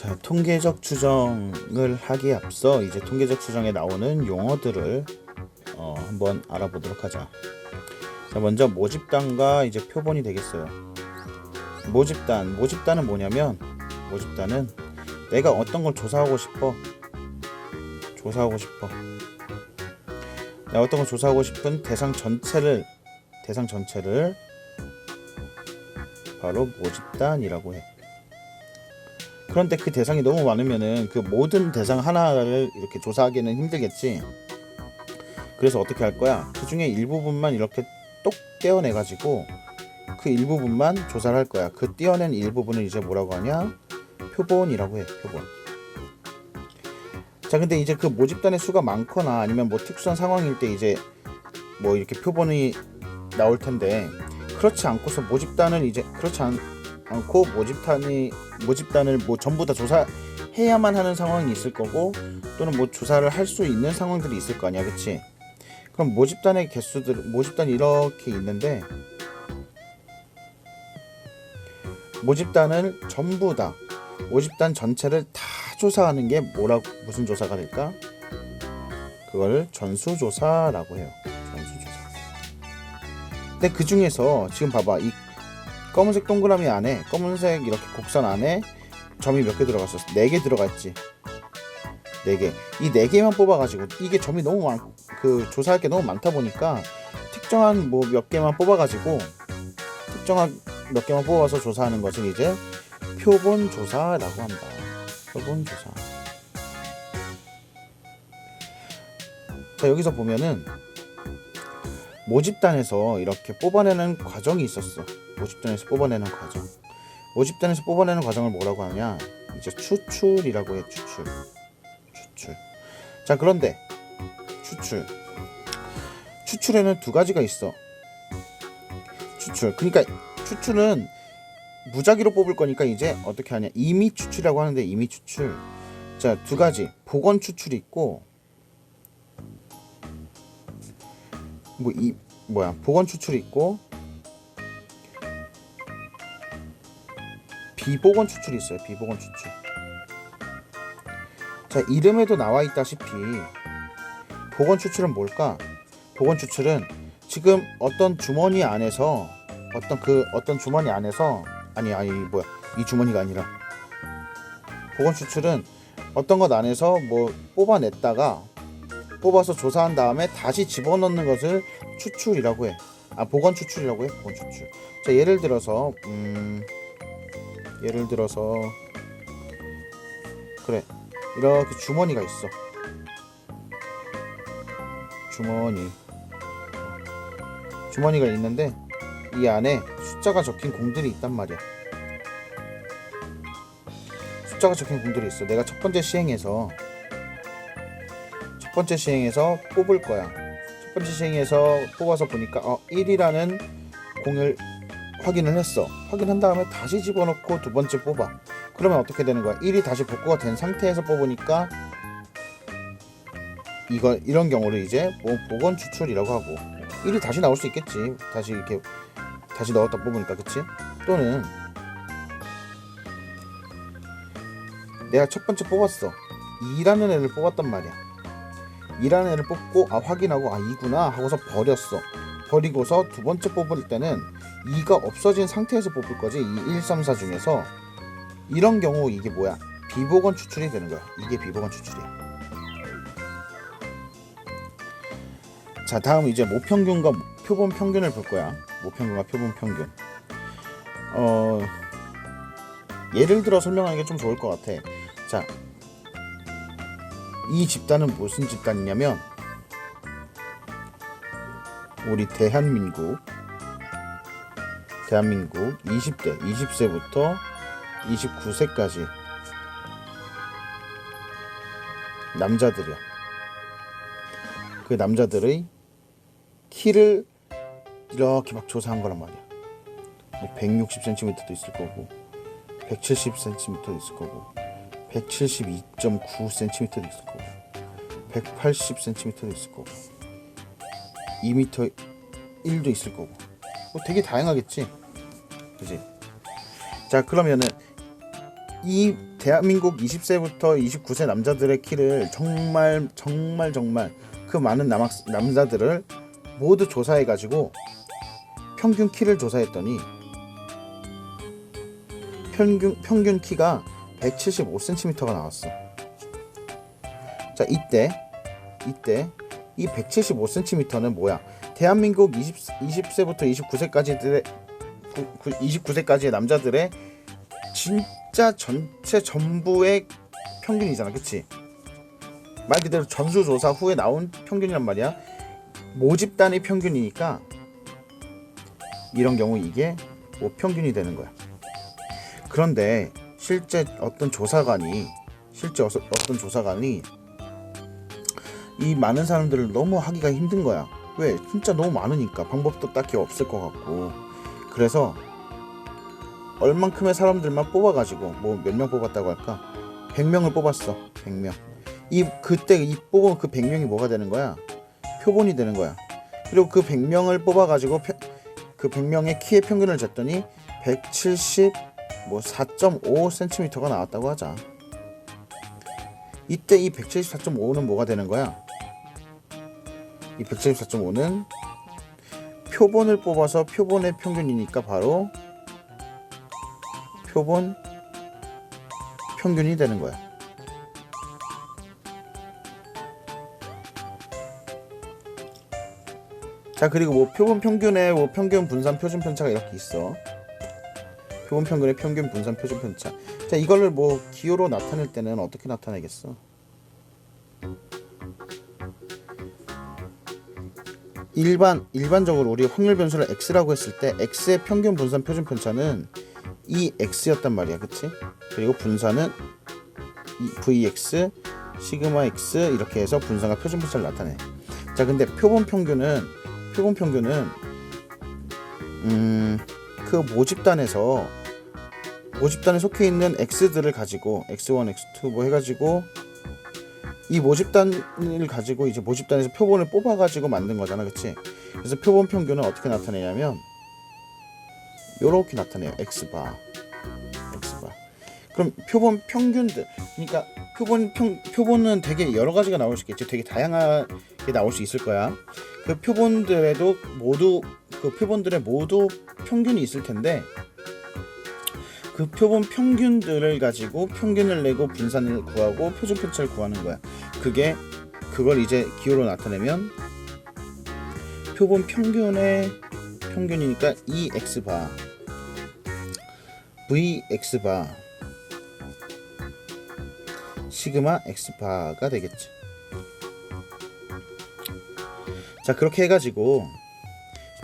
자, 통계적 추정을 하기에 앞서 이제 통계적 추정에 나오는 용어들을 한번 알아보도록 하자. 자, 먼저 모집단과 이제 표본이 되겠어요. 모집단은 뭐냐면, 모집단은 내가 어떤 걸 조사하고 싶어. 내가 어떤 걸 조사하고 싶은 대상 전체를 바로 모집단이라고 해. 그런데 그 대상이 너무 많으면은 그 모든 대상 하나를 이렇게 조사하기는 힘들겠지. 그래서 어떻게 할 거야? 그 중에 일부분만 이렇게 똑 떼어내가지고 그 일부분만 조사를 할 거야. 그 떼어낸 일부분을 이제 뭐라고 하냐? 표본이라고 해. 표본. 자, 근데 이제 그 모집단의 수가 많거나 아니면 뭐 특수한 상황일 때 이제 뭐 이렇게 표본이 나올 텐데, 그렇지 않고서 않고 모집단을 뭐 전부 다 조사해야만 하는 상황이 있을 거고, 또는 뭐 조사를 할 수 있는 상황들이 있을 거 아니야, 그치? 그럼 모집단이 이렇게 있는데, 모집단을 전부 다, 모집단 전체를 다 조사하는 게 무슨 조사가 될까? 그걸 전수조사라고 해요. 전수조사. 근데 그 중에서 지금 봐봐, 이 검은색 동그라미 안에, 검은색 이렇게 곡선 안에 점이 몇 개 들어갔었어? 4개 들어갔지. 4개. 이 4개만 뽑아가지고, 이게 점이 너무 조사할 게 너무 많다 보니까 특정한 뭐 몇 개만 뽑아가지고, 몇 개만 뽑아서 조사하는 것을 이제 표본조사라고 한다. 표본조사. 자, 여기서 보면은 모집단에서 이렇게 뽑아내는 과정이 있었어. 모집단에서 뽑아내는 과정을 뭐라고 하냐? 이제 추출이라고 해. 추출. 자, 그런데 추출에는 두 가지가 있어. 그러니까 추출은 무작위로 뽑을 거니까 이제 어떻게 하냐? 임의 추출이라고 하는데, 임의 추출. 자, 두 가지. 복원 추출이 있고, 복원 추출이 있고, 비복원 추출이 있어요. 비복원 추출. 자, 이름에도 나와 있다시피 복원 추출은 뭘까? 복원 추출은 지금 어떤 주머니 안에서 이 주머니가 아니라, 복원 추출은 어떤 것 안에서 뭐 뽑아서 조사한 다음에 다시 집어넣는 것을 추출이라고 해. 복원 추출이라고 해. 복원 추출. 자, 예를 들어서 그래, 이렇게 주머니가 있어. 주머니가 있는데 이 안에 숫자가 적힌 공들이 있단 말이야. 숫자가 적힌 공들이 있어. 내가 첫 번째 시행에서 뽑을 거야. 첫 번째 시행에서 뽑아서 보니까 1이라는 공을 확인을 했어. 확인한 다음에 다시 집어넣고 두 번째 뽑아. 그러면 어떻게 되는 거야? 1이 다시 복구가 된 상태에서 뽑으니까 이런 경우를 이제 복원 추출이라고 하고, 1이 다시 나올 수 있겠지. 다시 넣었다 뽑으니까, 그치? 또는 내가 첫 번째 뽑았어. 2라는 애를 뽑았단 말이야. 2라는 애를 뽑고 확인하고 2구나 하고서 버리고서 두 번째 뽑을 때는 2가 없어진 상태에서 뽑을 거지. 2, 1, 3, 4 중에서. 이런 경우 이게 뭐야? 비복원 추출이 되는 거야. 이게 비복원 추출이야. 자, 다음 이제 모평균과 표본 평균을 볼 거야. 모평균과 표본 평균. 예를 들어 설명하는 게 좀 좋을 것 같아. 자, 이 집단은 무슨 집단이냐면, 우리 대한민국 20세부터 29세까지 남자들이야. 그 남자들의 키를 이렇게 막 조사한 거란 말이야. 160cm도 있을 거고, 170cm도 있을 거고, 172.9cm도 있을 거고, 180cm도 있을 거고, 2m 1도 있을 거고, 되게 다양하겠지, 그지? 자, 그러면은 이 대한민국 20세부터 29세 남자들의 키를 정말 그 많은 남자들을 모두 조사해가지고 평균 키를 조사했더니 평균 키가 175cm가 나왔어. 자, 이때 이 175cm는 뭐야? 대한민국 20세부터 29세까지의 남자들의 진짜 전체 전부의 평균이잖아, 그치? 말 그대로 전수조사 후에 나온 평균이란 말이야. 모집 단위 평균이니까 이런 경우 이게 뭐 평균이 되는 거야. 그런데 실제 어떤 조사관이 이 많은 사람들을 너무 하기가 힘든 거야. 왜? 진짜 너무 많으니까 방법도 딱히 없을 것 같고. 그래서 얼만큼의 사람들만 뽑아가지고 뭐 몇 명 뽑았다고 할까? 100명을 뽑았어. 100명. 그때 뽑은 그 100명이 뭐가 되는 거야? 표본이 되는 거야. 그리고 그 100명을 뽑아가지고 그 100명의 키의 평균을 쟀더니 174.5cm가 나왔다고 하자. 이때 이 174.5는 뭐가 되는 거야? 이 174.5는 표본을 뽑아서 표본의 평균이니까 바로 표본 평균이 되는 거야. 자, 그리고 뭐 표본 평균에 뭐 평균 분산 표준 편차가 이렇게 있어. 표본 평균의 평균 분산 표준 편차. 자, 이거를 뭐 기호로 나타낼 때는 어떻게 나타내겠어? 일반적으로 우리 확률 변수를 x라고 했을 때 x의 평균 분산 표준 편차는 이 x였단 말이야, 그치? 그리고 분산은 vx, 시그마 x 이렇게 해서 분산과 표준 편차를 나타내. 자, 근데 표본 평균은 그 모집단에 속해 있는 x들을 가지고 x1, x2 뭐 해가지고 이 모집단을 가지고 이제 모집단에서 표본을 뽑아가지고 만든 거잖아, 그치? 그래서 표본 평균은 어떻게 나타내냐면 요렇게 나타내요. x바. 그럼 표본 평균들, 그러니까 표본은 되게 여러 가지가 나올 수 있겠지. 되게 다양하게 나올 수 있을 거야. 그 표본들의 모두 평균이 있을 텐데 그 표본 평균들을 가지고 평균을 내고 분산을 구하고 표준 편차를 구하는 거야. 그걸 이제 기호로 나타내면 표본 평균의 평균이니까 EX바 VX바 시그마 X바가 되겠지. 자, 그렇게 해가지고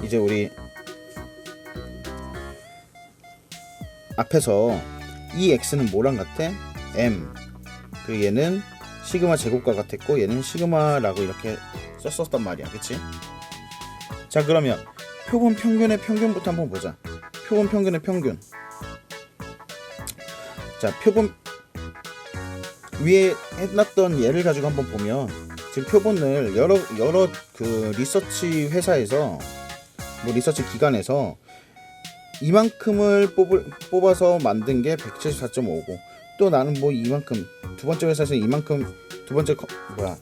이제 우리 앞에서 이 x는 뭐랑 같아? m. 그리고 얘는 시그마 제곱과 같았고 얘는 시그마라고 이렇게 썼었단 말이야, 그치? 자, 그러면 표본 평균의 평균부터 한번 보자. 표본 평균의 평균. 자, 표본 위에 해놨던 예를 가지고 한번 보면 지금 표본을 여러 그 리서치 회사에서 뭐 리서치 기관에서 이만큼을 뽑아서 만든 게 174.5고 또 나는 뭐 이만큼 두 번째 회사에서 이만큼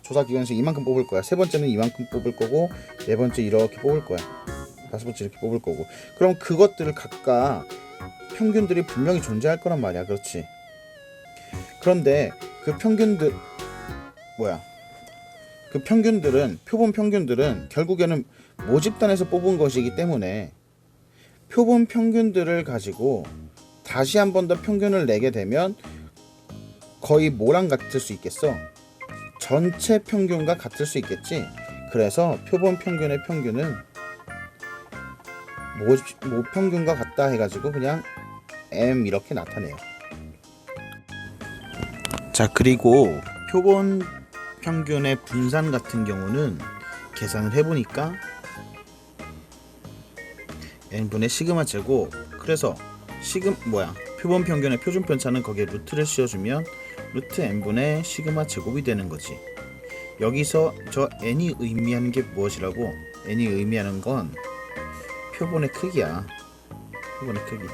조사 기관에서 이만큼 뽑을 거야. 세 번째는 이만큼 뽑을 거고 네 번째 이렇게 뽑을 거야. 다섯 번째 이렇게 뽑을 거고. 그럼 그것들을 각각 평균들이 분명히 존재할 거란 말이야. 그렇지? 그런데 그 표본 평균들은 결국에는 모집단에서 뽑은 것이기 때문에 표본 평균들을 가지고 다시 한 번 더 평균을 내게 되면 거의 뭐랑 같을 수 있겠어? 전체 평균과 같을 수 있겠지? 그래서 표본 평균의 평균은 모평균과 같다 해가지고 그냥 M 이렇게 나타내요. 자, 그리고 표본 평균의 분산 같은 경우는 계산을 해보니까 n분의 시그마 제곱. 그래서 표본 평균의 표준 편차는 거기에 루트를 씌워주면 루트 n분의 시그마 제곱이 되는 거지. 여기서 저 n이 의미하는 게 무엇이라고? n이 의미하는 건 표본의 크기야. 표본의 크기.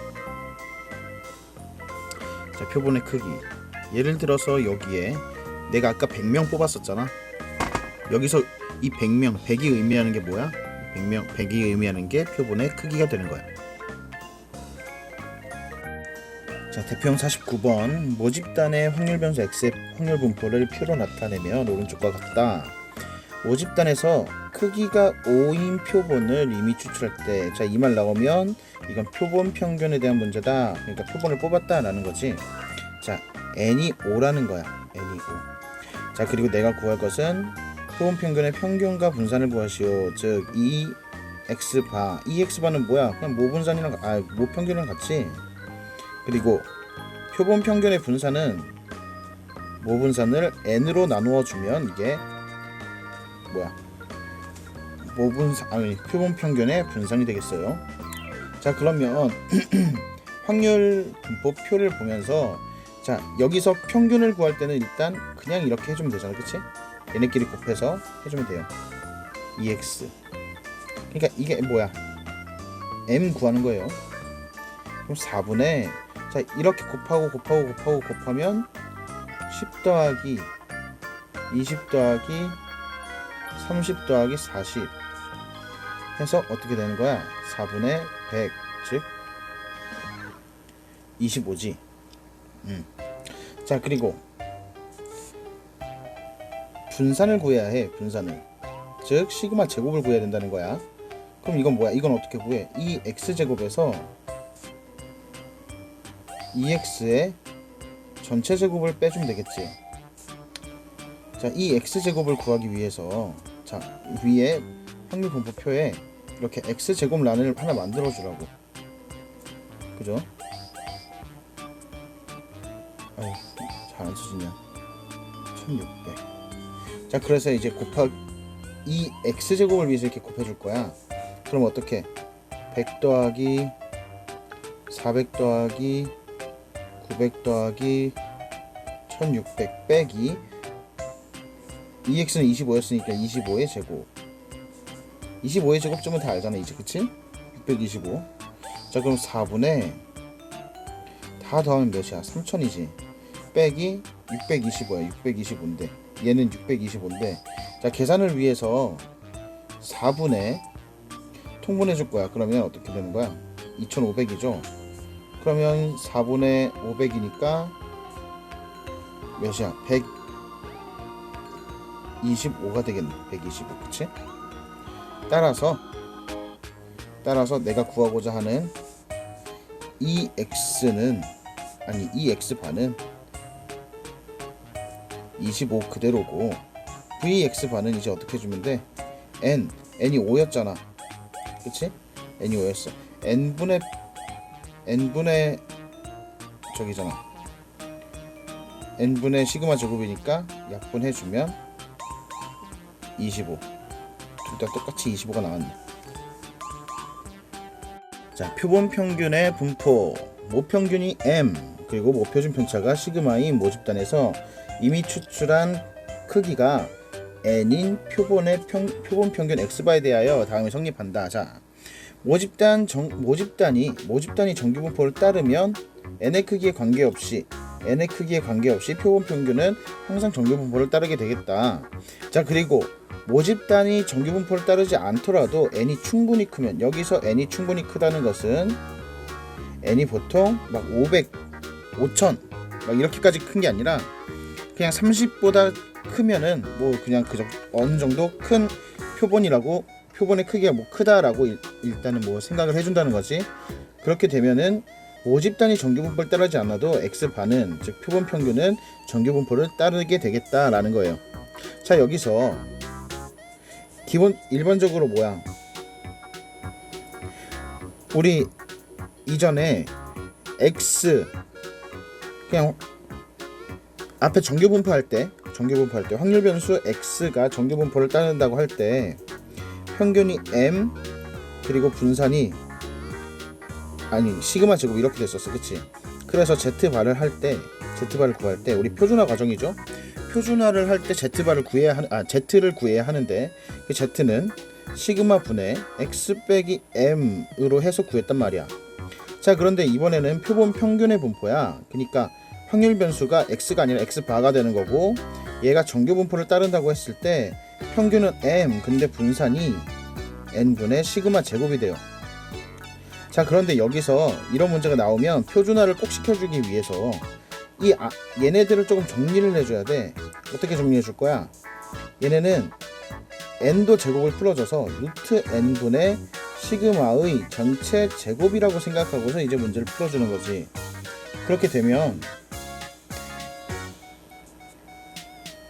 자, 표본의 크기. 예를 들어서 여기에 내가 아까 100명 뽑았었잖아. 여기서 이 100명, 100이 의미하는 게 뭐야? 100이 의미하는 게 표본의 크기가 되는 거야. 자, 대표형 49번. 모집단의 확률 변수 x의 확률 분포를 표로 나타내면 오른쪽과 같다. 모집단에서 크기가 5인 표본을 이미 추출할 때, 자, 이 말 나오면 이건 표본 평균에 대한 문제다. 그러니까 표본을 뽑았다라는 거지. 자, n이 5라는 거야. n이 5. 자, 그리고 내가 구할 것은 표본 평균의 평균과 분산을 구하시오. 즉, 이 x바. 이 x바는 뭐야? 그냥 모분산이랑 모평균이랑 같이. 그리고 표본 평균의 분산은 모분산을 n으로 나누어 주면 이게 뭐야? 표본 평균의 분산이 되겠어요. 자, 그러면 확률 분포표를 보면서, 자, 여기서 평균을 구할 때는 일단 그냥 이렇게 해주면 되잖아, 그치? 얘네끼리 곱해서 해주면 돼요. 2x. 그러니까 이게 뭐야? m 구하는 거예요. 그럼 4분의, 자, 이렇게 곱하면 10 더하기 20 더하기 30 더하기 40 해서 어떻게 되는 거야? 4분의 100, 즉 25지. 자, 그리고 분산을 구해야 해. 분산을, 즉 시그마 제곱을 구해야 된다는 거야. 그럼 이건 뭐야? 이건 어떻게 구해? 이 x제곱에서 2x의 전체 제곱을 빼주면 되겠지. 자, 이 x제곱을 구하기 위해서, 자, 위에 확률 분포표에 이렇게 x제곱란을 하나 만들어 주라고. 그죠? 아유, 잘 안 써지냐. 1600. 자, 그래서 이제 이 x제곱을 위해서 이렇게 곱해줄 거야. 그럼 어떻게? 100 더하기 400 더하기 900 더하기 1600 빼기 2x는 25였으니까 25의 제곱. 25의 제곱점은 다 알잖아 이제, 그치? 625. 자, 그럼 4분의 다 더하면 몇이야? 3000이지. 빼기 625야. 625인데 얘는 625인데, 자, 계산을 위해서 4분의 통분해 줄 거야. 그러면 어떻게 되는 거야? 2500이죠. 그러면 4분의 500이니까 몇이야? 125가 되겠네. 125, 그치? 따라서 내가 구하고자 하는 이 x반은 25 그대로고, vx반은 이제 어떻게 해주면 돼? n이 5였잖아, 그치? n이 5였어. n분의 저기잖아, n분의 시그마 제곱이니까 약분해주면 25. 둘 다 똑같이 25가 나왔네. 자, 표본 평균의 분포. 모평균이 m, 그리고 모표준 편차가 시그마인 모집단에서 이미 추출한 크기가 n인 표본 평균 x바에 대하여 다음에 성립한다. 자, 모집단이 정규 분포를 따르면 n의 크기에 관계없이 표본 평균은 항상 정규 분포를 따르게 되겠다. 자, 그리고 모집단이 정규 분포를 따르지 않더라도 n이 충분히 크면, 여기서 n이 충분히 크다는 것은 n이 보통 막 500, 5000 막 이렇게까지 큰 게 아니라 그냥 30보다 크면은 뭐 그냥 어느 정도 큰 표본이라고, 표본의 크기가 뭐 크다라고 일단은 뭐 생각을 해준다는 거지. 그렇게 되면은 모집단이 정규 분포를 따르지 않아도 x반은, 즉 표본 평균은 정규 분포를 따르게 되겠다라는 거예요. 자, 여기서 일반적으로 뭐야? 우리 이전에 x 그냥 앞에 정규 분포할 때 확률 변수 x가 정규 분포를 따른다고 할 때 평균이 m, 그리고 분산이 시그마 제곱 이렇게 됐었어, 그치? 그래서 z바를 구할 때 우리 표준화 과정이죠. 표준화를 할 때 z를 구해야 하는데, 그 z는 시그마 분의 x 빼기 m으로 해서 구했단 말이야. 자, 그런데 이번에는 표본 평균의 분포야. 그러니까 확률 변수가 x가 아니라 x바가 되는 거고, 얘가 정규 분포를 따른다고 했을 때 평균은 m, 근데 분산이 n분의 시그마 제곱이 돼요. 자, 그런데 여기서 이런 문제가 나오면 표준화를 꼭 시켜주기 위해서 얘네들을 조금 정리를 해줘야 돼. 어떻게 정리해 줄 거야? 얘네는 n도 제곱을 풀어줘서 루트 n분의 시그마의 전체 제곱이라고 생각하고서 이제 문제를 풀어주는 거지. 그렇게 되면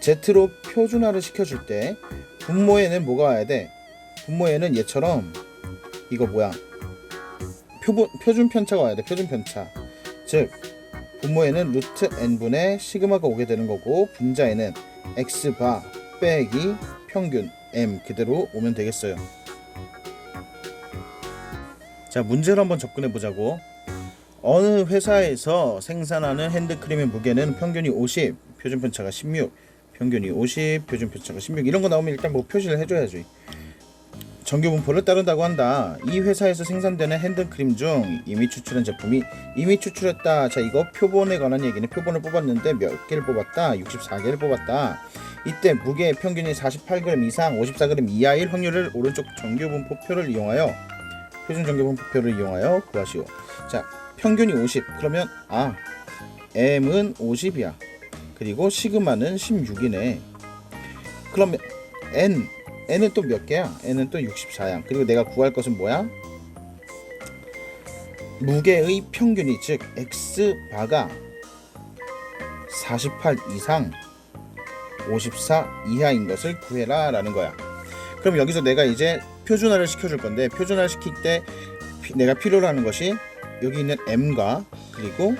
z로 표준화를 시켜줄 때 분모에는 뭐가 와야 돼? 분모에는 얘처럼 이거 뭐야? 표준 편차가 와야 돼. 표준 편차. 즉 분모에는 루트 n분의 시그마가 오게 되는 거고, 분자에는 x바 빼기 평균 m 그대로 오면 되겠어요. 자, 문제를 한번 접근해 보자고. 어느 회사에서 생산하는 핸드크림의 무게는 평균이 50, 표준 편차가 16, 평균이 50, 표준 편차가 16, 이런 거 나오면 일단 뭐 표시를 해줘야지. 정규 분포를 따른다고 한다. 이 회사에서 생산되는 핸드크림 중 이미 추출한 제품이 이미 추출했다. 자, 이거 표본에 관한 얘기는 표본을 뽑았는데 몇 개를 뽑았다? 64개를 뽑았다. 이때 무게 평균이 48g 이상 54g 이하일 확률을 오른쪽 정규 분포표를 이용하여 표준 정규 분포표를 이용하여 구하시오. 자, 평균이 50. 그러면 m은 50이야. 그리고 시그마는 16이네. 그러면 n은 또 몇 개야? n은 또 64야. 그리고 내가 구할 것은 뭐야? 무게의 평균이, 즉 x바가 48 이상 54 이하인 것을 구해라 라는 거야. 그럼 여기서 내가 이제 표준화를 시켜줄 건데, 표준화를 시킬 때 내가 필요로 하는 것이 여기 있는 m과 그리고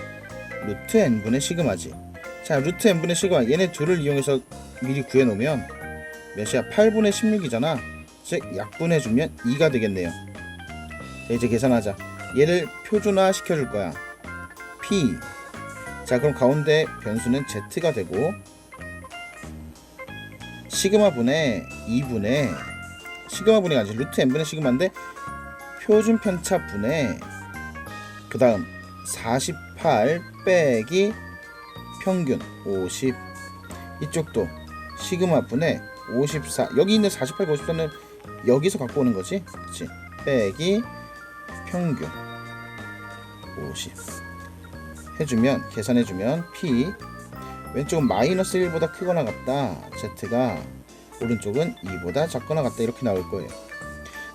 루트 n분의 시그마지. 자, 루트 n분의 시그마, 얘네 둘을 이용해서 미리 구해놓으면 몇이야? 8분의 16이잖아. 즉 약분해주면 2가 되겠네요. 자, 이제 계산하자. 얘를 표준화 시켜줄 거야. p. 자, 그럼 가운데 변수는 z가 되고, 시그마 분의 2분의 시그마 분의 아니지 루트 n분의 시그마인데 표준 편차 분의 그 다음 48 빼기 평균 50, 이쪽도 시그마 분의 54, 여기 있는 48, 54는 여기서 갖고 오는 거지, 그치? 빼기 평균 50 해주면, 계산해주면 p 왼쪽은 마이너스 1보다 크거나 같다, z가 오른쪽은 2보다 작거나 같다, 이렇게 나올 거예요.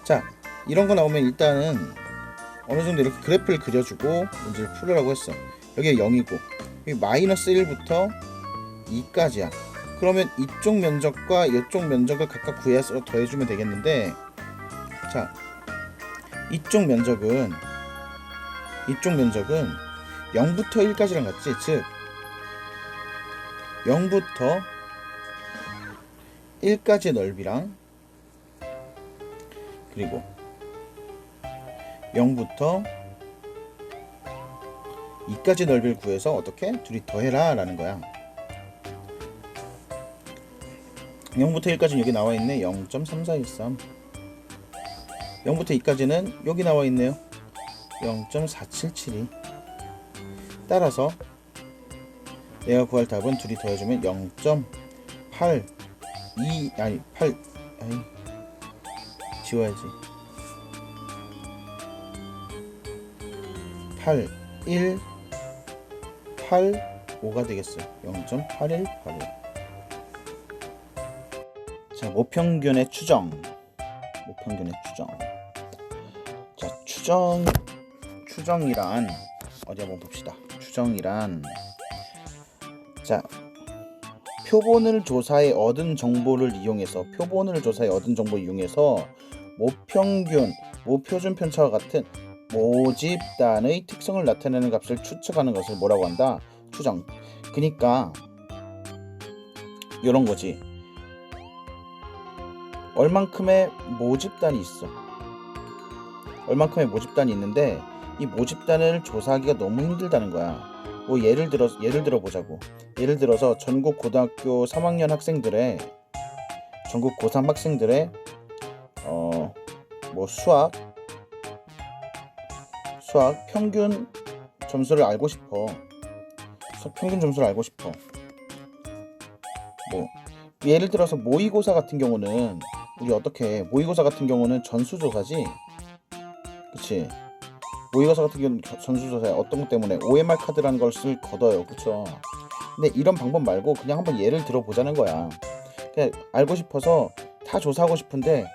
자, 이런 거 나오면 일단은 어느 정도 이렇게 그래프를 그려주고 문제를 풀으라고 했어. 여기가 0이고 여기 마이너스 1부터 2까지야. 그러면 이쪽 면적과 이쪽 면적을 각각 구해서 더해주면 되겠는데, 자, 이쪽 면적은 0부터 1까지랑 같지? 즉 0부터 1까지의 넓이랑 그리고 0부터 2까지 넓이를 구해서 어떻게? 둘이 더해라 라는 거야. 0부터 1까지는 여기 나와 있네. 0.3413. 0부터 2까지는 여기 나와 있네요. 0.4772. 따라서 내가 구할 답은 둘이 더해주면 0.82 아니 8 아니 지워야지. 8185가 되겠어요. 0.8185. 자, 모평균의 추정. 자, 추정이란 어디 한번 봅시다. 추정이란, 자, 표본을 조사해 얻은 정보를 이용해서 모평균, 모표준 편차와 같은 모집단의 특성을 나타내는 값을 추측하는 것을 뭐라고 한다? 추정. 그러니까 이런 거지. 얼만큼의 모집단이 있어. 얼만큼의 모집단이 있는데 이 모집단을 조사하기가 너무 힘들다는 거야. 뭐 예를 들어 보자고. 예를 들어서 전국 고등학교 3학년 학생들의 전국 고3 학생들의 뭐 수학 평균 점수를 알고 싶어. 평균 점수를 알고 싶어. 뭐 예를 들어서 모의고사 같은 경우는 우리 어떻게 해? 모의고사 같은 경우는 전수조사지, 그치? 모의고사 같은 경우는 전수조사에 어떤 것 때문에 OMR 카드라는 걸 걷어요, 그쵸? 근데 이런 방법 말고 그냥 한번 예를 들어보자는 거야. 그냥 알고 싶어서 다 조사하고 싶은데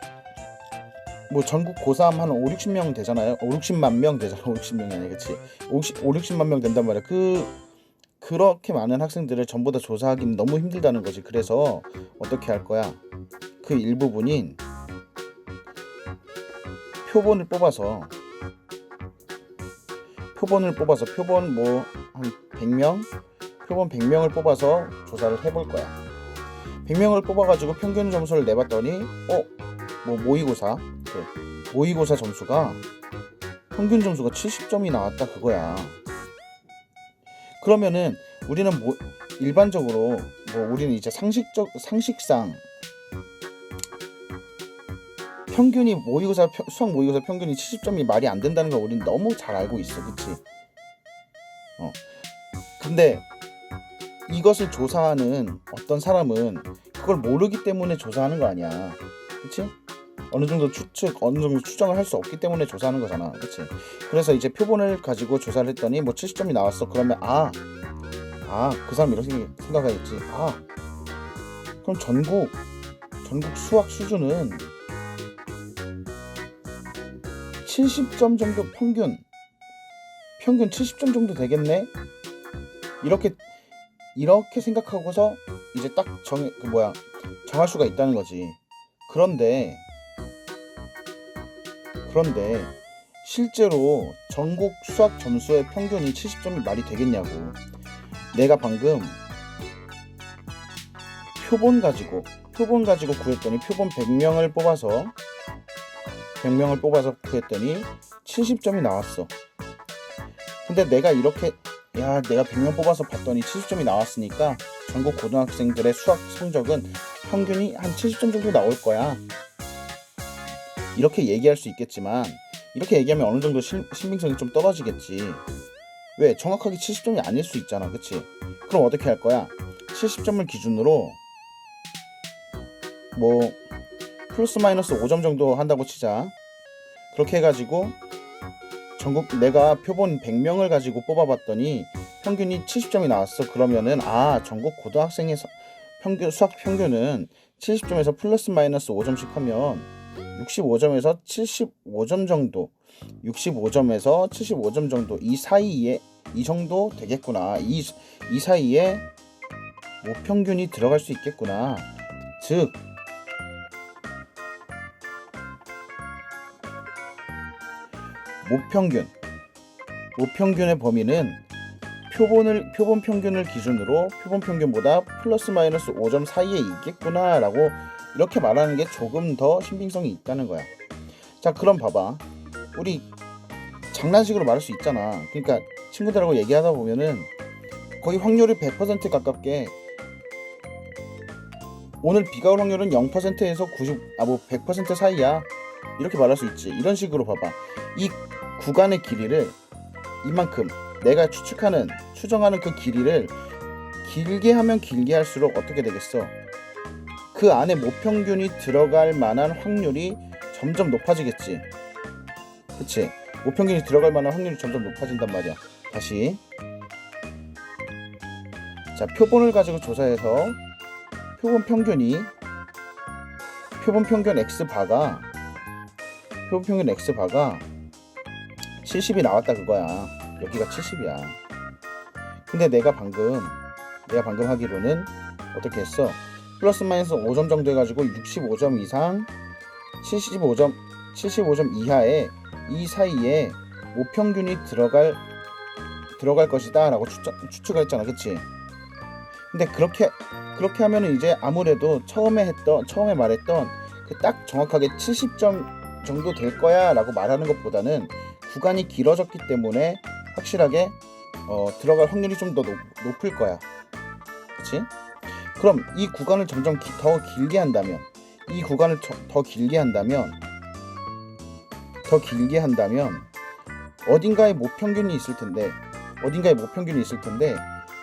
뭐 전국 고3 한 5, 60명 되잖아요. 5, 60만 명 되잖아. 5, 60명이 아니야, 그치? 5, 60만 명 된단 말이야. 그렇게 많은 학생들을 전부 다 조사하기는 너무 힘들다는 거지. 그래서 어떻게 할 거야? 그 일부분인 표본을 뽑아서 표본 뭐 한 100명? 표본 100명을 뽑아서 조사를 해볼 거야. 100명을 뽑아가지고 평균 점수를 내봤더니 뭐 모의고사 점수가 평균 점수가 70점이 나왔다 그거야. 그러면은 우리는 일반적으로 우리는 이제 상식상 평균이 수학 모의고사 평균이 70점이 말이 안 된다는 걸 우리는 너무 잘 알고 있어, 그치? 근데 이것을 조사하는 어떤 사람은 그걸 모르기 때문에 조사하는 거 아니야, 그치? 어느 정도 추정을 할 수 없기 때문에 조사하는 거잖아, 그치? 그래서 이제 표본을 가지고 조사를 했더니 뭐 70점이 나왔어. 그러면 그 사람 이렇게 생각하겠지. 그럼 전국 수학 수준은 70점 정도 평균 70점 정도 되겠네. 이렇게 생각하고서 이제 딱 정할 수가 있다는 거지. 그런데 실제로 전국 수학 점수의 평균이 70점이 말이 되겠냐고. 내가 방금 표본 가지고 구했더니 표본 100명을 뽑아서 구했더니 70점이 나왔어. 근데 내가 내가 100명 뽑아서 봤더니 70점이 나왔으니까 전국 고등학생들의 수학 성적은 평균이 한 70점 정도 나올 거야. 이렇게 얘기할 수 있겠지만, 이렇게 얘기하면 어느 정도 신빙성이 좀 떨어지겠지. 왜? 정확하게 70점이 아닐 수 있잖아, 그치? 그럼 어떻게 할 거야? 70점을 기준으로 뭐 플러스 마이너스 5점 정도 한다고 치자. 그렇게 해가지고 내가 표본 100명을 가지고 뽑아봤더니 평균이 70점이 나왔어. 그러면은 전국 고등학생의 수학 평균은 70점에서 플러스 마이너스 5점씩 하면 65점에서 75점 정도, 65점에서 75점 정도, 이 정도 되겠구나. 이 사이에 모평균이 들어갈 수 있겠구나. 즉 모평균의 범위는 표본 평균을 기준으로 표본 평균보다 플러스 마이너스 5점 사이에 있겠구나 라고 이렇게 말하는 게 조금 더 신빙성이 있다는 거야. 자, 그럼 봐봐. 우리 장난식으로 말할 수 있잖아. 그러니까 친구들하고 얘기하다 보면은 거의 확률이 100% 가깝게 오늘 비가 올 확률은 0%에서 100% 사이야. 이렇게 말할 수 있지. 이런 식으로 봐봐. 이 구간의 길이를 이만큼 내가 추정하는 그 길이를 길게 하면 길게 할수록 어떻게 되겠어? 그 안에 모평균이 들어갈 만한 확률이 점점 높아지겠지. 그치? 모평균이 들어갈 만한 확률이 점점 높아진단 말이야. 다시. 자, 표본을 가지고 조사해서 표본 평균 X바가 70이 나왔다 그거야. 여기가 70이야. 근데 내가 방금 하기로는 어떻게 했어? 플러스 마이너스 5점 정도 해가지고 65점 이상 75점 이하의 이 사이에 모평균이 들어갈 것이다 라고 추측을 했잖아, 그치? 근데 그렇게 하면은 이제 아무래도 처음에 말했던 그 딱 정확하게 70점 정도 될 거야 라고 말하는 것보다는 구간이 길어졌기 때문에 확실하게 들어갈 확률이 좀 더 높을 거야. 그치? 그럼 이 구간을 점점 더 길게 한다면 어딘가에 모평균이 있을 텐데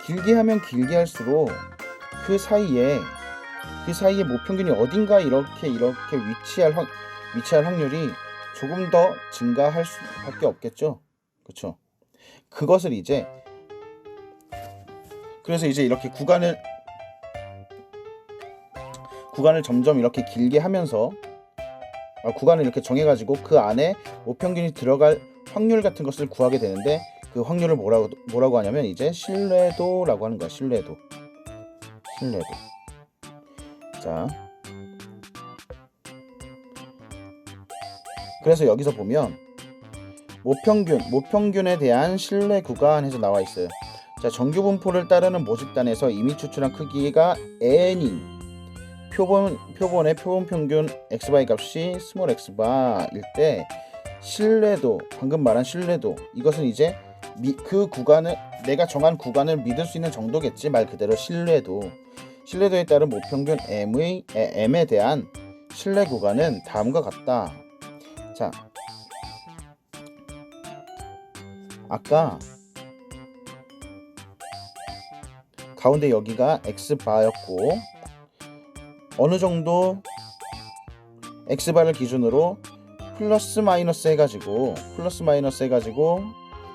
길게 하면 길게 할수록 그 사이에 모평균이 어딘가 이렇게 위치할 확률이 조금 더 증가할 수밖에 없겠죠. 그렇죠? 그것을 이제 그래서 이제 이렇게 구간을 점점 이렇게 길게 하면서 구간을 이렇게 정해가지고 그 안에 모평균이 들어갈 확률 같은 것을 구하게 되는데 그 확률을 뭐라고 하냐면 이제 신뢰도라고 하는 거야. 신뢰도. 자, 그래서 여기서 보면 모평균에 대한 신뢰 구간에서 나와 있어요. 자, 정규 분포를 따르는 모집단에서 이미 추출한 크기가 n인 표본의 표본 평균 xy 값이 스몰 x바일 때 신뢰도, 방금 말한 신뢰도, 이것은 이제 그 구간을 내가 정한 구간을 믿을 수 있는 정도겠지. 말 그대로 신뢰도에 따른 모평균 m에 대한 신뢰 구간은 다음과 같다. 자, 아까 가운데 여기가 x바였고 어느 정도 x바를 기준으로 플러스 마이너스 해가지고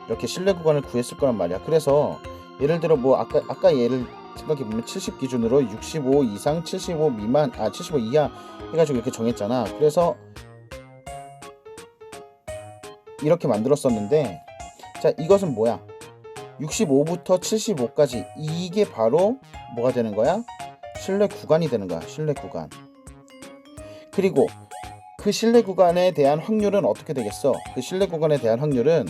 이렇게 신뢰 구간을 구했을 거란 말이야. 그래서 예를 들어 뭐 아까 예를 생각해보면 70 기준으로 65 이상 75 미만 75 이하 해가지고 이렇게 정했잖아. 그래서 이렇게 만들었었는데, 자, 이것은 뭐야? 65부터 75까지 이게 바로 뭐가 되는 거야? 신뢰 구간이 되는 거야. 신뢰 구간. 그리고 그 신뢰 구간에 대한 확률은 어떻게 되겠어? 그 신뢰 구간에 대한 확률은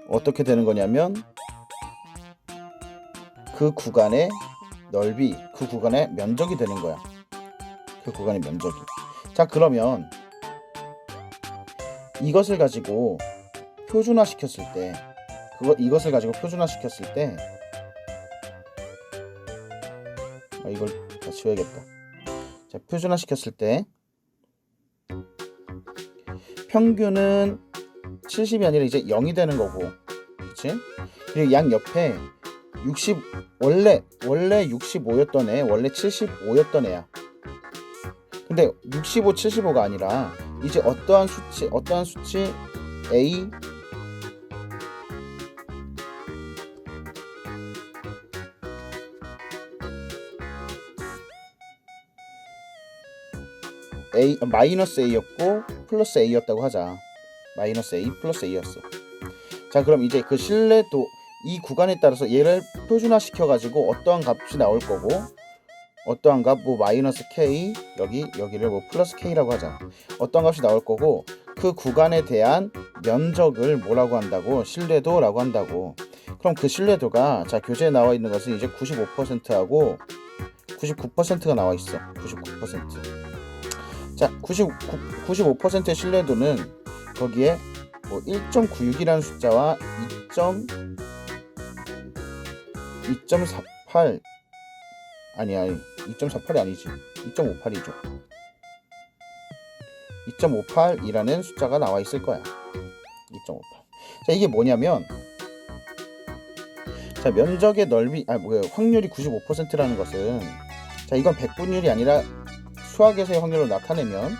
어떻게 되는 거냐면 그 구간의 넓이, 그 구간의 면적이 되는 거야. 그 구간의 면적이. 자, 그러면 이것을 가지고 표준화시켰을 때 이걸 다 지워야겠다. 자, 표준화시켰을 때 평균은 70이 아니라 이제 0이 되는 거고, 그렇지? 그리고 양 옆에 60 원래 65였던 애, 원래 75였던 애야. 근데 65, 75가 아니라 이제 어떠한 수치 A 마이너스 A였고 플러스 A였다고 하자. 마이너스 A 플러스 A였어. 자, 그럼 이제 그 신뢰도 이 구간에 따라서 얘를 표준화시켜 가지고 어떠한 값이 나올 거고, 어떠한 값 뭐 마이너스 K 여기를 뭐 플러스 K라고 하자. 어떠한 값이 나올 거고 그 구간에 대한 면적을 뭐라고 한다고? 신뢰도라고 한다고. 그럼 그 신뢰도가 자, 교재에 나와 있는 것은 이제 95%하고 99%가 나와 있어. 99%. 자, 95%의 신뢰도는 거기에 뭐 1.96이라는 숫자와 2.48 아니야. 2.48이 아니지. 2.58이죠. 2.58이라는 숫자가 나와 있을 거야. 2.58. 자, 이게 뭐냐면, 자, 면적의 넓이 확률이 95%라는 것은, 자, 이건 백분율이 아니라 수학에서의 확률로 나타내면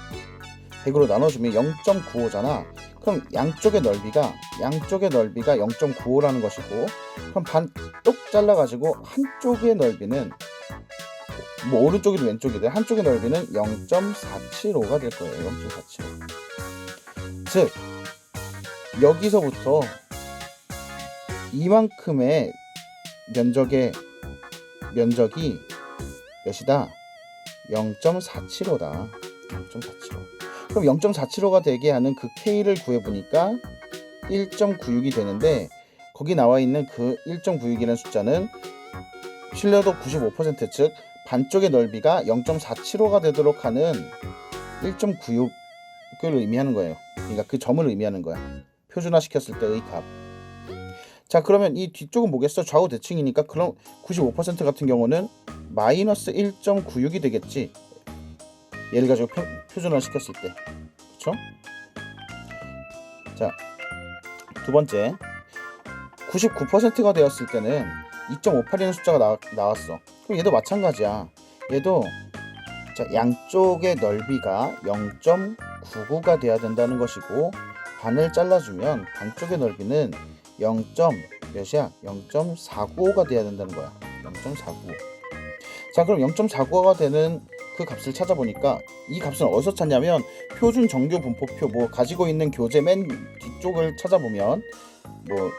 100으로 나눠주면 0.95잖아. 그럼 양쪽의 넓이가 0.95라는 것이고, 그럼 반뚝 잘라가지고 한쪽의 넓이는 뭐 오른쪽이든 왼쪽이든 한쪽의 넓이는 0.475가 될 거예요. 0.475. 즉 여기서부터 이만큼의 면적이 몇이다? 0.475다. 0.475. 그럼 0.475가 되게 하는 그 K를 구해보니까 1.96이 되는데, 거기 나와 있는 그 1.96이라는 숫자는 신뢰도 95%, 즉 반쪽의 넓이가 0.475가 되도록 하는 1.96을 의미하는 거예요. 그러니까 그 점을 의미하는 거야. 표준화시켰을 때의 값. 자, 그러면 이 뒤쪽은 뭐겠어? 좌우 대칭이니까 그럼 95% 같은 경우는 마이너스 1.96이 되겠지. 얘를 가지고 표준화시켰을 때. 그쵸? 자, 두 번째. 99%가 되었을 때는 2.58이라는 숫자가 나왔어. 그럼 얘도 마찬가지야. 얘도 자, 양쪽의 넓이가 0.99가 돼야 된다는 것이고, 반을 잘라주면 반쪽의 넓이는 0. 몇이야? 0.495가 돼야 된다는 거야. 0.495. 자, 그럼 0.495가 되는 그 값을 찾아보니까 이 값은 어디서 찾냐면 표준 정규 분포표 뭐 가지고 있는 교재 맨 뒤쪽을 찾아보면 뭐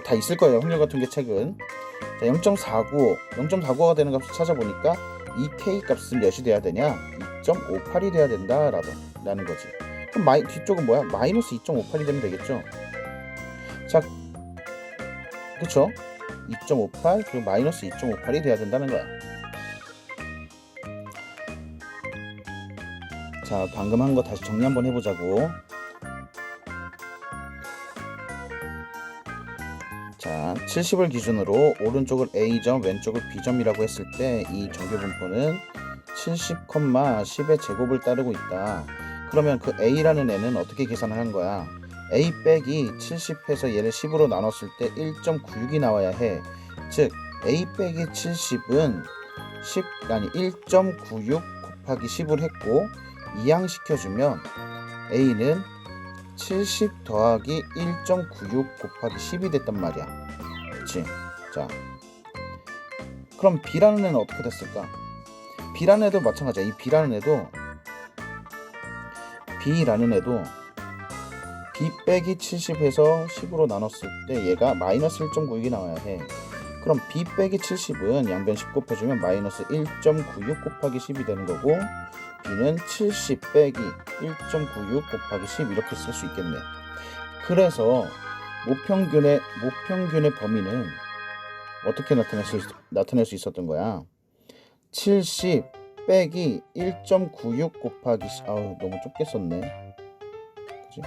다 있을 거예요. 확률과통계 책은. 자, 0.495가 되는 값을 찾아보니까 이 K 값은 몇이 돼야 되냐? 2.58이 돼야 된다라는 거지. 그럼 뒤쪽은 뭐야? 마이너스 2.58이 되면 되겠죠. 자, 그쵸? 2.58 그리고 마이너스 2.58이 돼야 된다는 거야. 자, 방금 한 거 다시 정리 한번 해보자고. 자, 70을 기준으로 오른쪽을 A점, 왼쪽을 B점이라고 했을 때 이 정규 분포는 70, 10의 제곱을 따르고 있다. 그러면 그 A라는 애는 어떻게 계산을 한 거야? A 빼기 70해서 얘를 10으로 나눴을 때 1.96이 나와야 해. 즉 A 빼기 70은 1.96 곱하기 10을 했고, 이항시켜주면 A는 70 더하기 1.96 곱하기 10이 됐단 말이야. 그치? 자, 그럼 B라는 애는 어떻게 됐을까? B라는 애도 마찬가지야. 이 B라는 애도 B 빼기 70에서 10으로 나눴을 때 얘가 마이너스 1.96이 나와야 해. 그럼 B 빼기 70은 양변 10 곱해주면 마이너스 1.96 곱하기 10이 되는 거고, B는 70 빼기 1.96 곱하기 10 이렇게 쓸 수 있겠네. 그래서 모평균의 범위는 어떻게 나타낼 수 있었던 거야? 70 빼기 1.96 곱하기 10. 아우, 너무 좁게 썼네. 그치?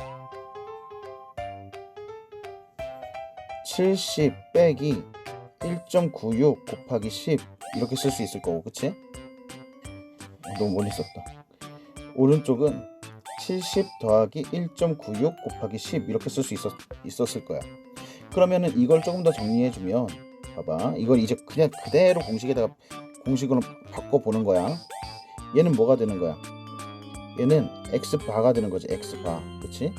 70 빼기 1.96 곱하기 10 이렇게 쓸 수 있을 거고, 그치? 너무 멀리 썼다. 오른쪽은 70 더하기 1.96 곱하기 10 이렇게 쓸 수 있었을 거야. 그러면은 이걸 조금 더 정리해주면, 봐봐, 이걸 이제 그냥 그대로 공식으로 바꿔보는 거야. 얘는 뭐가 되는 거야? 얘는 x바가 되는 거지. x바, 그치?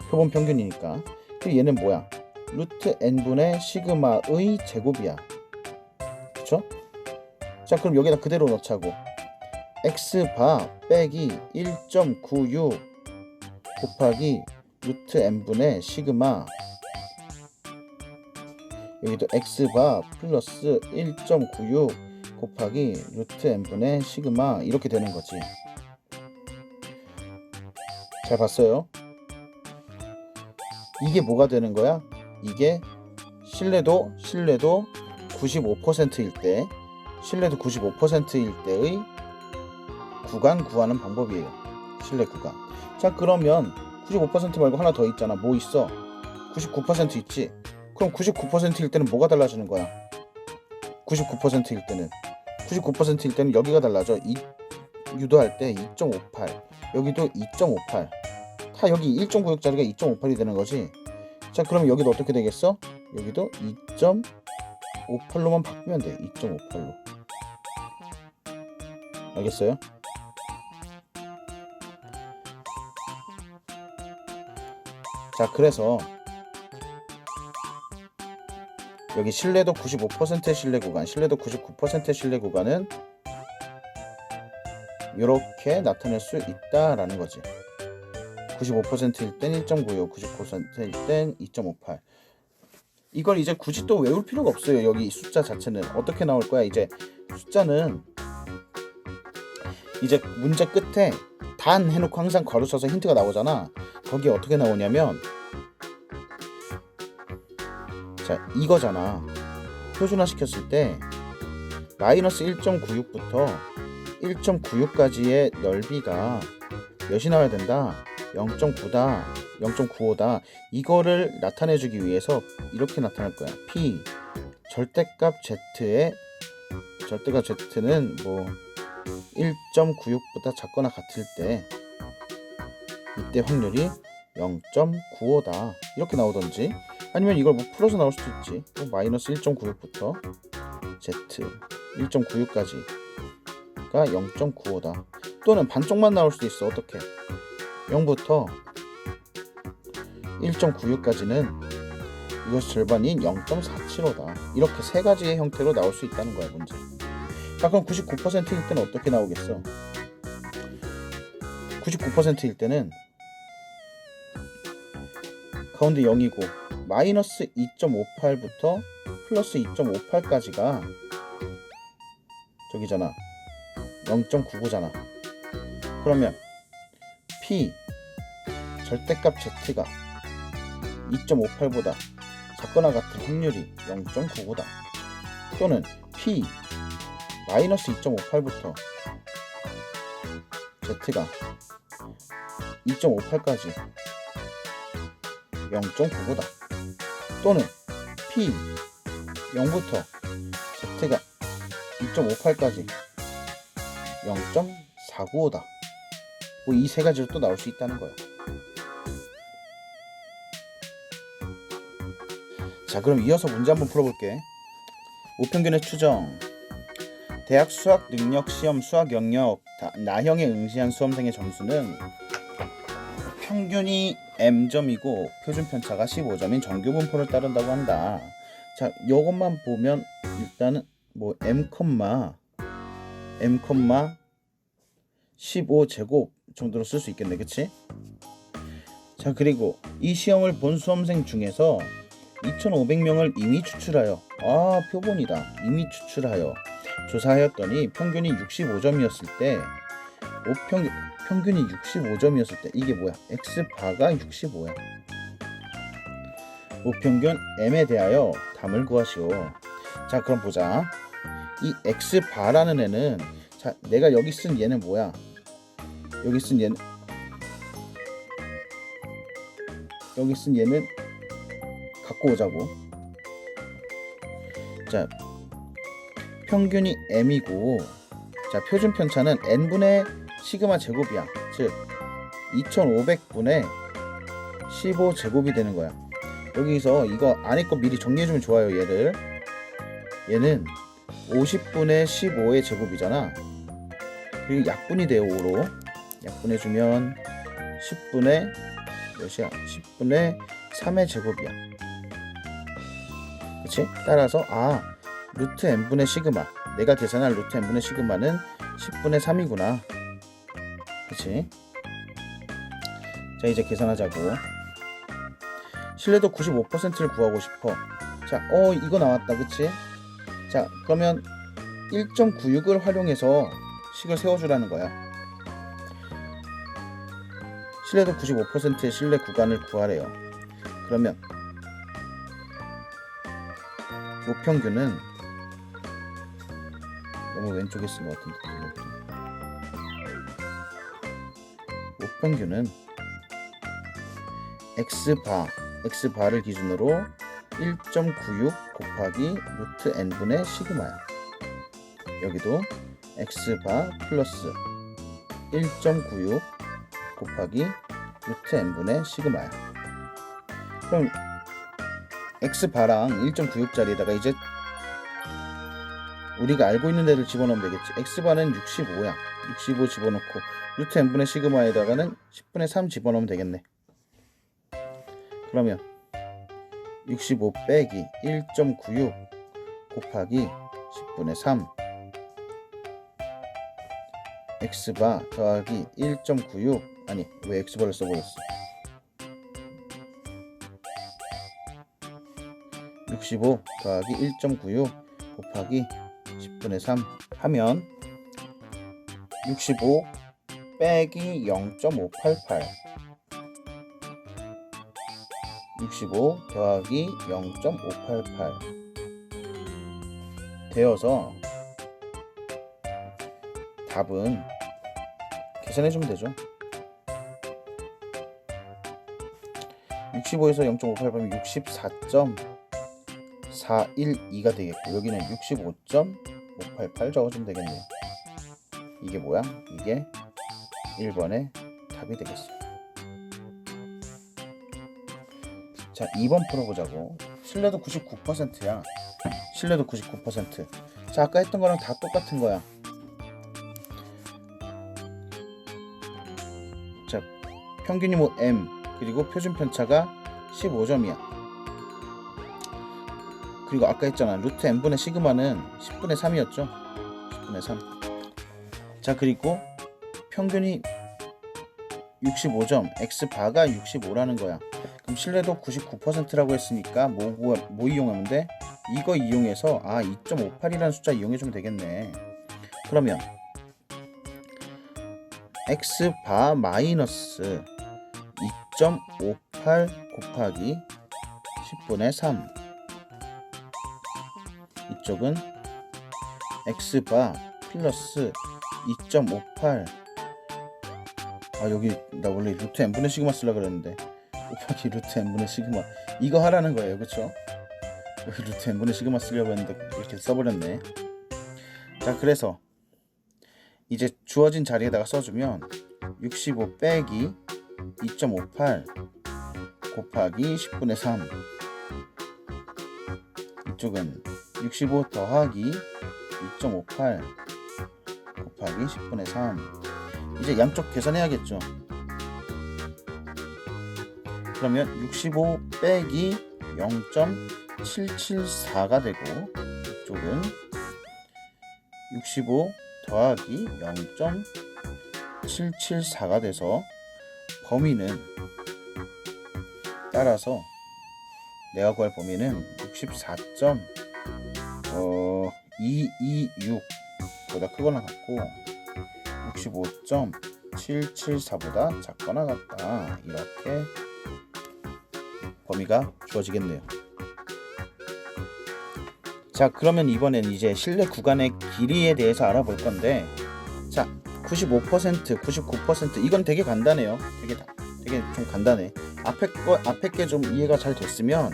표본 평균이니까. 그리고 얘는 뭐야? 루트 n분의 시그마의 제곱이야. 그쵸? 자, 그럼 여기다 그대로 넣자고. x바 빼기 1.96 곱하기 루트 n분의 시그마, 여기도 x바 플러스 1.96 곱하기 루트 n분의 시그마 이렇게 되는 거지. 잘 봤어요? 이게 뭐가 되는 거야? 이게 신뢰도 95%일 때, 신뢰도 95%일 때의 구간 구하는 방법이에요. 신뢰 구간. 자, 그러면 95% 말고 하나 더 있잖아. 뭐 있어? 99% 있지? 그럼 99%일 때는 뭐가 달라지는 거야? 99%일 때는 여기가 달라져. 유도할 때 2.58, 여기도 2.58. 다 여기 1.96짜리가 2.58이 되는 거지. 자, 그럼 여기도 어떻게 되겠어? 여기도 2.58로만 바꾸면 돼. 2.58로. 알겠어요? 자, 그래서 여기 신뢰도 95%의 신뢰 구간, 신뢰도 99%의 신뢰 구간은 이렇게 나타낼 수 있다라는 거지. 95%일 땐 1.96, 99%일 땐 2.58. 이걸 이제 굳이 또 외울 필요가 없어요. 여기 숫자 자체는 어떻게 나올 거야? 이제 숫자는 이제 문제 끝에 단 해놓고 항상 괄호 쳐서 힌트가 나오잖아. 거기 어떻게 나오냐면, 자, 이거잖아. 표준화 시켰을 때 마이너스 1.96부터 1.96까지의 넓이가 몇이 나와야 된다? 0.9다, 0.95다. 이거를 나타내주기 위해서 이렇게 나타날 거야. P 절대값 Z는 뭐 1.96보다 작거나 같을 때 이때 확률이 0.95다 이렇게 나오던지, 아니면 이걸 뭐 풀어서 나올 수도 있지. 마이너스 1.96부터 z 1.96까지가 0.95다. 또는 반쪽만 나올 수도 있어. 어떻게? 0부터 1.96까지는 이것이 절반인 0.475다. 이렇게 세 가지의 형태로 나올 수 있다는 거야, 문제. 자, 그럼 99%일 때는 어떻게 나오겠어? 99%일 때는 가운데 0이고 마이너스 2.58부터 플러스 2.58까지가 저기잖아. 0.99잖아. 그러면 P 절대값 Z가 2.58보다 작거나 같은 확률이 0.99다. 또는 P 마이너스 2.58부터 Z가 2.58까지 0.99다. 또는 P 0부터 Z가 2.58까지 0.495다. 뭐 이 세 가지로 또 나올 수 있다는 거야. 자, 그럼 이어서 문제 한번 풀어볼게. 우평균의 추정. 대학 수학 능력 시험 수학 영역 나형에 응시한 수험생의 점수는 평균이 M점이고 표준 편차가 15점인 정규 분포를 따른다고 한다. 자, 이것만 보면 일단은 뭐 M, 15제곱 정도로 쓸 수 있겠네, 그치? 자, 그리고 이 시험을 본 수험생 중에서 2,500명을 이미 추출하여 표본이다. 이미 추출하여 조사하였더니 평균이 65점이었을 때 평균이 65점이었을 때 이게 뭐야? X바가 65야. 우평균 M에 대하여 답을 구하시오. 자, 그럼 보자. 이 X바라는 애는, 자, 내가 여기 쓴 얘는 뭐야? 여기 쓴 얘는 갖고 오자고. 자, 평균이 M이고, 자, 표준 편차는 N분의 시그마 제곱이야. 즉 2500분의 15제곱이 되는 거야. 여기서 이거 안에 거 미리 정리해주면 좋아요. 얘는 50분의 15의 제곱이잖아. 그리고 약분이 돼요. 5로 약분해주면 10분의 몇이야? 10분의 3의 제곱이야. 그치? 따라서 루트 n분의 시그마, 내가 계산할 루트 n분의 시그마는 10분의 3이구나. 그치? 자, 이제 계산하자고. 신뢰도 95%를 구하고 싶어. 자, 이거 나왔다. 그치? 자, 그러면 1.96을 활용해서 식을 세워주라는 거야. 신뢰도 95%의 신뢰 구간을 구하래요. 그러면 우평균은 너무 왼쪽에 쓴 것 같은데, 우평균은 X바를 기준으로 1.96 곱하기 루트 n분의 시그마야. 여기도 X바 플러스 1.96 곱하기 루트 n분의 시그마야. 그럼 X바랑 1.96짜리에다가 이제 우리가 알고 있는 애를 집어넣으면 되겠지. X바는 65야. 65 집어넣고 루트 n분의 시그마에다가는 10분의 3 집어넣으면 되겠네. 그러면 65 빼기 1.96 곱하기 10분의 3 X바 더하기 1.96 아니, 왜 X바를 써버렸어? 65 더하기 1.96 곱하기 10분의 3 하면 65 빼기 0.588 65 더하기 0.588 되어서 답은 계산해주면 되죠. 65에서 0.588이면 64.412가 되겠고, 여기는 65.588 적어주면 되겠네요. 이게 뭐야? 이게 1번의 답이 되겠어요. 자, 자, 2번 풀어보자고. 신뢰도 99%야. 신뢰도 99%. 자, 아까 했던 거랑 다 똑같은 거야. 자, 평균이 뭐 M, 그리고 표준 편차가 15점이야. 그리고 아까 했잖아. 루트 n분의 시그마는 10분의 3이었죠. 10분의 3. 자, 그리고 평균이 65점, x바가 65라는 거야. 그럼 신뢰도 99%라고 했으니까 뭐 이용하면 돼? 이거 이용해서 2.58이라는 숫자 이용해주면 되겠네. 그러면 x바 마이너스 2.58 곱하기 10분의 3. 이쪽은 x바 플러스 2.58. 여기 나 원래 루트 n분의 시그마 쓰려고 그랬는데 곱하기 루트 n분의 시그마 이거 하라는 거예요. 그쵸? 여기 루트 n분의 시그마 쓰려고 했는데 이렇게 써버렸네. 자, 그래서 이제 주어진 자리에다가 써주면 65 빼기 2.58 곱하기 10분의 3. 이쪽은 65 더하기 2.58 곱하기 10분의 3. 이제 양쪽 계산해야겠죠. 그러면 65 빼기 0.774가 되고, 이쪽은 65 더하기 0.774가 돼서 범위는 따라서 내가 구할 범위는 64.226보다 크거나 같고 65.774보다 작거나 같다. 이렇게 범위가 주어지겠네요. 자, 그러면 이번엔 이제 실내 구간의 길이에 대해서 알아볼 건데, 자, 95%, 99% 이건 되게 간단해요. 되게 좀 간단해. 앞에 게 좀 이해가 잘 됐으면,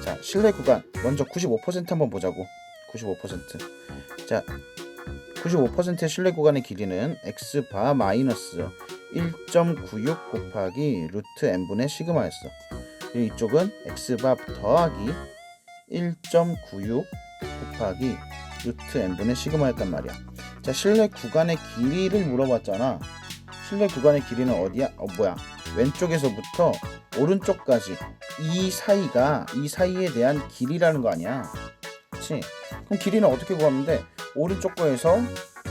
자, 실내 구간 먼저 95% 한번 보자고. 95%. 자, 95%의 실내 구간의 길이는 x바 마이너스 1.96 곱하기 루트 n분의 시그마였어. 그리고 이쪽은 x바 더하기 1.96 곱하기 루트 n분의 시그마였단 말이야. 자, 실내 구간의 길이를 물어봤잖아. 실내 구간의 길이는 어디야? 왼쪽에서부터 오른쪽까지 이 사이에 대한 길이라는 거 아니야. 그치? 그럼 길이는 어떻게 구하면 돼? 오른쪽 거에서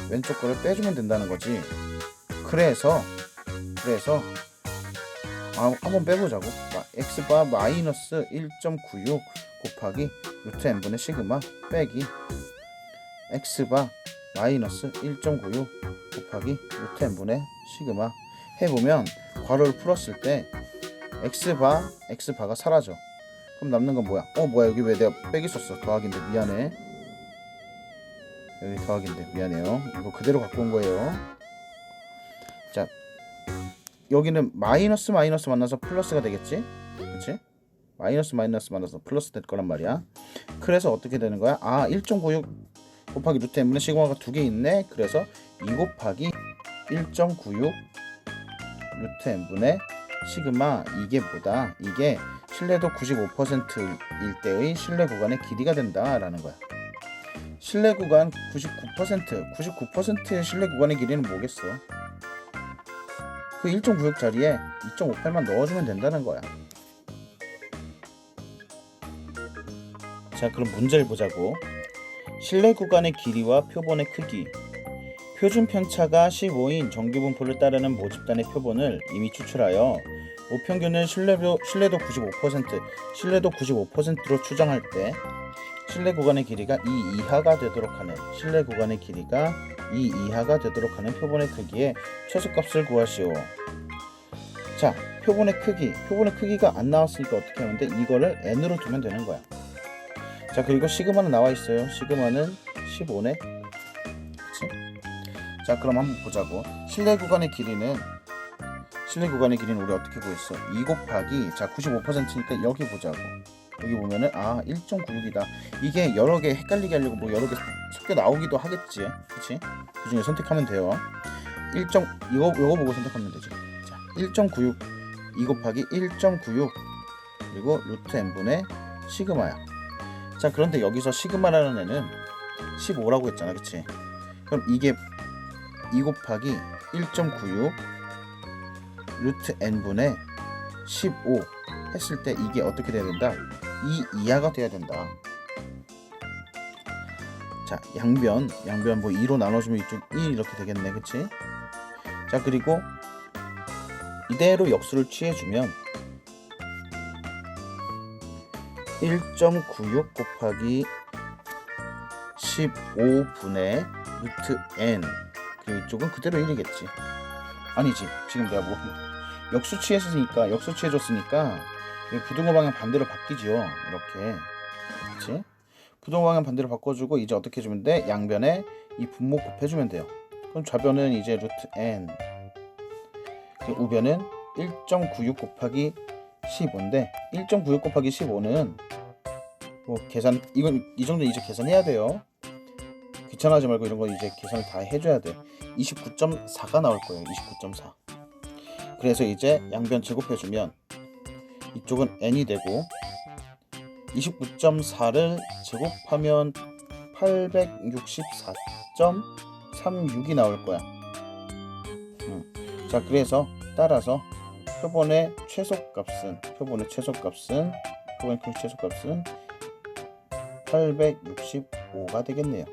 왼쪽 거를 빼주면 된다는 거지. 그래서 한번 빼보자고. x바 마이너스 1.96 곱하기 루트 n분의 시그마 빼기 x바 마이너스 1.96 곱하기 루트 n분의 시그마 해보면 괄호를 풀었을 때 x바가 사라져. 그럼 남는 건 뭐야? 여기 왜 내가 빼기 썼어? 더하기인데 미안해. 여기 더하기인데 미안해요. 이거 그대로 갖고 온 거예요. 자, 여기는 마이너스 만나서 플러스가 되겠지? 그치? 마이너스 만나서 플러스 될 거란 말이야. 그래서 어떻게 되는 거야? 1.96 곱하기 루트 n분의 시그마가 두 개 있네. 그래서 2 곱하기 1.96 루트 n분의 시그마 이게 신뢰도 95%일 때의 실내 구간의 길이가 된다라는 거야. 실내 구간 99%의 실내 구간의 길이는 뭐겠어? 그 1.96 자리에 2.58만 넣어주면 된다는 거야. 자, 그럼 문제를 보자고. 실내 구간의 길이와 표본의 크기, 표준 편차가 15인 정규분포를 따르는 모집단의 표본을 이미 추출하여 모평균을 신뢰도 95%로 추정할 때 실내 구간의 길이가 2 이하가 되도록 하는 표본의 크기의 최소값을 구하시오. 자, 표본의 크기가 안 나왔으니까 어떻게 하면 돼? 이거를 n으로 두면 되는 거야. 자, 그리고 시그마는 나와 있어요. 시그마는 15네. 그치? 자, 그럼 한번 보자고. 실내 구간의 길이는 우리 어떻게 구했어? 2 곱하기, 자, 95%니까 여기 보자고. 여기 보면은 1.96이다. 이게 여러 개 헷갈리게 하려고 뭐 여러 개 섞여 나오기도 하겠지. 그치? 그 중에 선택하면 돼요. 이거 보고 선택하면 되지. 자, 1.96 2 곱하기 1.96 그리고 루트 n분의 시그마야. 자, 그런데 여기서 시그마라는 애는 15라고 했잖아, 그치? 그럼 이게 2 곱하기 1.96 루트 n분의 15 했을 때 이게 어떻게 돼야 된다? 2 이하가 돼야 된다. 자, 양변 뭐 2로 나눠주면 이쪽 1 이렇게 되겠네, 그치? 자, 그리고 이대로 역수를 취해주면 1.96 곱하기 15분의 루트 n, 그리고 이쪽은 그대로 1이겠지. 아니지, 지금 내가 뭐 역수 취해줬으니까 부등호 방향 반대로 바뀌지요. 이렇게, 그렇지? 부등호 방향 반대로 바꿔주고 이제 어떻게 해주면 돼? 양변에 이 분모 곱해주면 돼요. 그럼 좌변은 이제 루트 n, 우변은 1.96 곱하기 15인데 1.96 곱하기 15는 뭐 계산, 이건 이 정도 이제 계산해야 돼요. 귀찮아하지 말고 이런 거 이제 계산을 다 해줘야 돼. 29.4가 나올 거예요. 29.4. 그래서 이제 양변 제곱해주면 이쪽은 n이 되고 29.4를 제곱하면 864.36이 나올 거야. 자, 그래서 따라서 표본의 최소값은 865가 되겠네요.